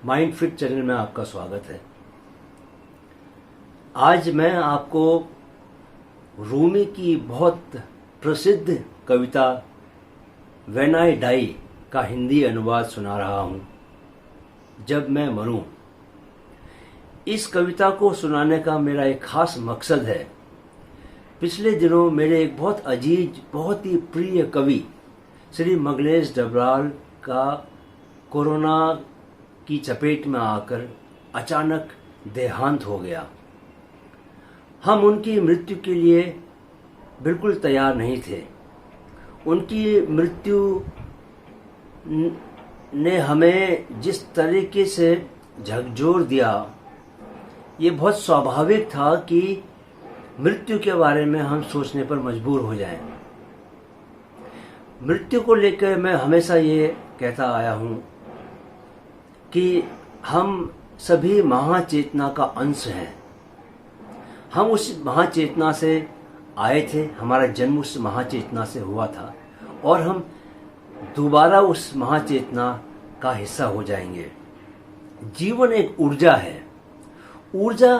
Mind fit channel में आपका स्वागत है। आज मैं आपको रूमी की बहुत प्रसिद्ध कविता व्हेन आई डाई का हिंदी अनुवाद सुना रहा हूँ, जब मैं मरूं। इस कविता को सुनाने का मेरा एक खास मकसद है। पिछले दिनों मेरे एक बहुत अजीज, बहुत ही प्रिय कवि श्री मंगलेश डबराल का कोरोना की चपेट में आकर अचानक देहांत हो गया। हम उनकी मृत्यु के लिए बिल्कुल तैयार नहीं थे। उनकी मृत्यु ने हमें जिस तरीके से झकझोर दिया, ये बहुत स्वाभाविक था कि मृत्यु के बारे में हम सोचने पर मजबूर हो जाएं। मृत्यु को लेकर मैं हमेशा ये कहता आया हूँ कि हम सभी महाचेतना का अंश हैं। हम उस महाचेतना से आए थे, हमारा जन्म उस महाचेतना से हुआ था और हम दोबारा उस महाचेतना का हिस्सा हो जाएंगे। जीवन एक ऊर्जा है। ऊर्जा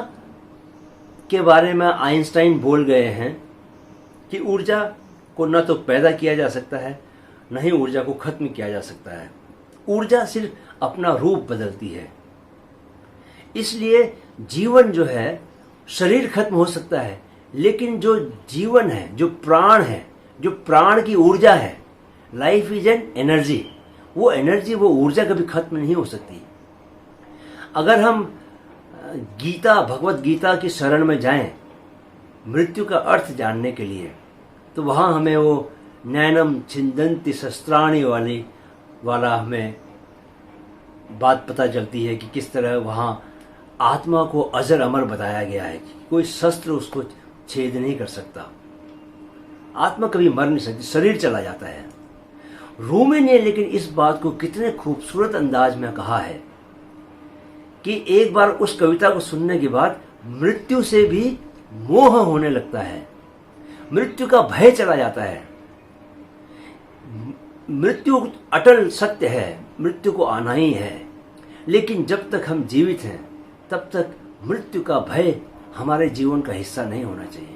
के बारे में आइंस्टाइन बोल गए हैं कि ऊर्जा को न तो पैदा किया जा सकता है, न ही ऊर्जा को खत्म किया जा सकता है। ऊर्जा सिर्फ अपना रूप बदलती है। इसलिए जीवन जो है, शरीर खत्म हो सकता है, लेकिन जो जीवन है, जो प्राण है, जो प्राण की ऊर्जा है, लाइफ इज एन एनर्जी, वो एनर्जी, वो ऊर्जा कभी खत्म नहीं हो सकती। अगर हम गीता, भगवत गीता की शरण में जाएं मृत्यु का अर्थ जानने के लिए, तो वहाँ हमें वो नैनम छिंदंती शस्त्राणि वाला हमें बात पता चलती है कि किस तरह वहाँ आत्मा को अजर अमर बताया गया है कि कोई शस्त्र उसको छेद नहीं कर सकता। आत्मा कभी मर नहीं सकती, शरीर चला जाता है। रूमी ने लेकिन इस बात को कितने खूबसूरत अंदाज में कहा है कि एक बार उस कविता को सुनने के बाद मृत्यु से भी मोह होने लगता है, मृत्यु का भय चला जाता है। मृत्यु अटल सत्य है, मृत्यु को आना ही है, लेकिन जब तक हम जीवित हैं तब तक मृत्यु का भय हमारे जीवन का हिस्सा नहीं होना चाहिए।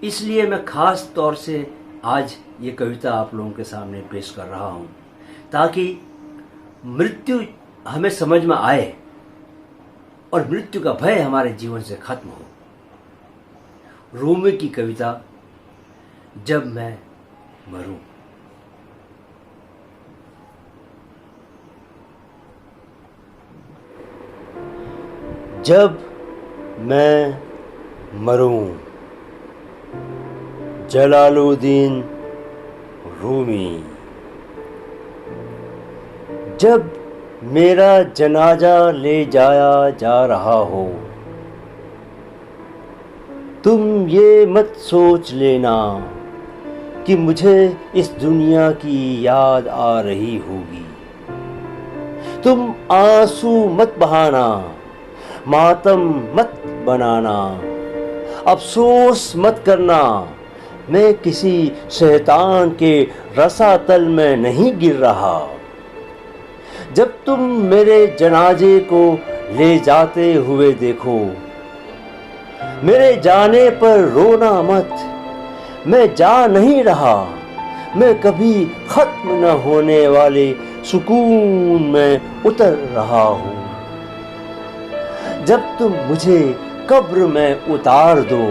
इसलिए मैं खास तौर से आज ये कविता आप लोगों के सामने पेश कर रहा हूँ, ताकि मृत्यु हमें समझ में आए और मृत्यु का भय हमारे जीवन से खत्म हो। रूमी की कविता जब मैं मरूं। जब मैं मरूं, जलालुद्दीन रूमी। जब मेरा जनाजा ले जाया जा रहा हो, तुम ये मत सोच लेना कि मुझे इस दुनिया की याद आ रही होगी। तुम आंसू मत बहाना, मातम मत बनाना, अफसोस मत करना, मैं किसी शैतान के रसातल में नहीं गिर रहा। जब तुम मेरे जनाजे को ले जाते हुए देखो, मेरे जाने पर रोना मत, मैं जा नहीं रहा, मैं कभी खत्म न होने वाले सुकून में उतर रहा हूँ। जब तुम मुझे कब्र में उतार दो,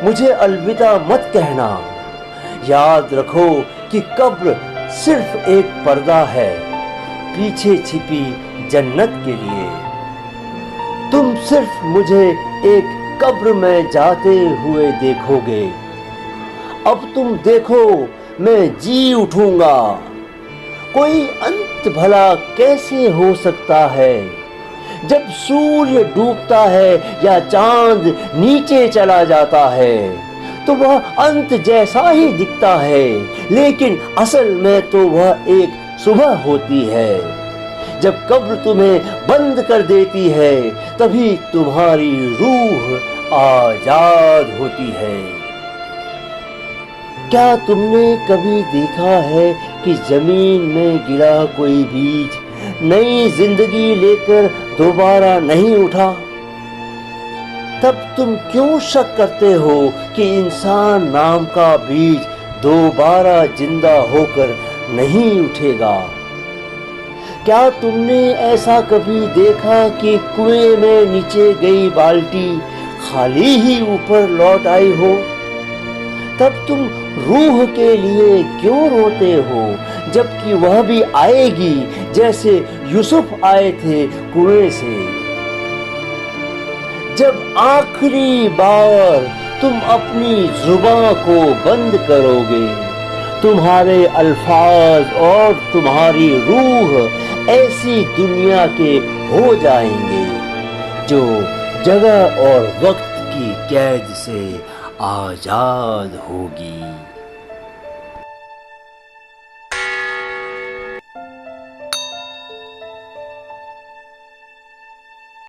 मुझे अलविदा मत कहना। याद रखो कि कब्र सिर्फ एक पर्दा है पीछे छिपी जन्नत के लिए। तुम सिर्फ मुझे एक कब्र में जाते हुए देखोगे। अब तुम देखो, मैं जी उठूंगा। कोई अंत भला कैसे हो सकता है? जब सूर्य डूबता है या चांद नीचे चला जाता है, तो वह अंत जैसा ही दिखता है, लेकिन असल में तो वह एक सुबह होती है। जब कब्र तुम्हें बंद कर देती है, तभी तुम्हारी रूह आजाद होती है। क्या तुमने कभी देखा है कि जमीन में गिरा कोई बीज नई जिंदगी लेकर दोबारा नहीं उठा, तब तुम क्यों शक करते हो कि इंसान नाम का बीज दोबारा जिंदा होकर नहीं उठेगा? क्या तुमने ऐसा कभी देखा कि कुएं में नीचे गई बाल्टी खाली ही ऊपर लौट आई हो? तब तुम रूह के लिए क्यों रोते हो, जबकि वह भी आएगी जैसे यूसुफ आए थे कुएं से? जब आखिरी बार तुम अपनी जुबान को बंद करोगे, तुम्हारे अल्फाज और तुम्हारी रूह ऐसी दुनिया के हो जाएंगे जो जगह और वक्त की कैद से आजाद होगी।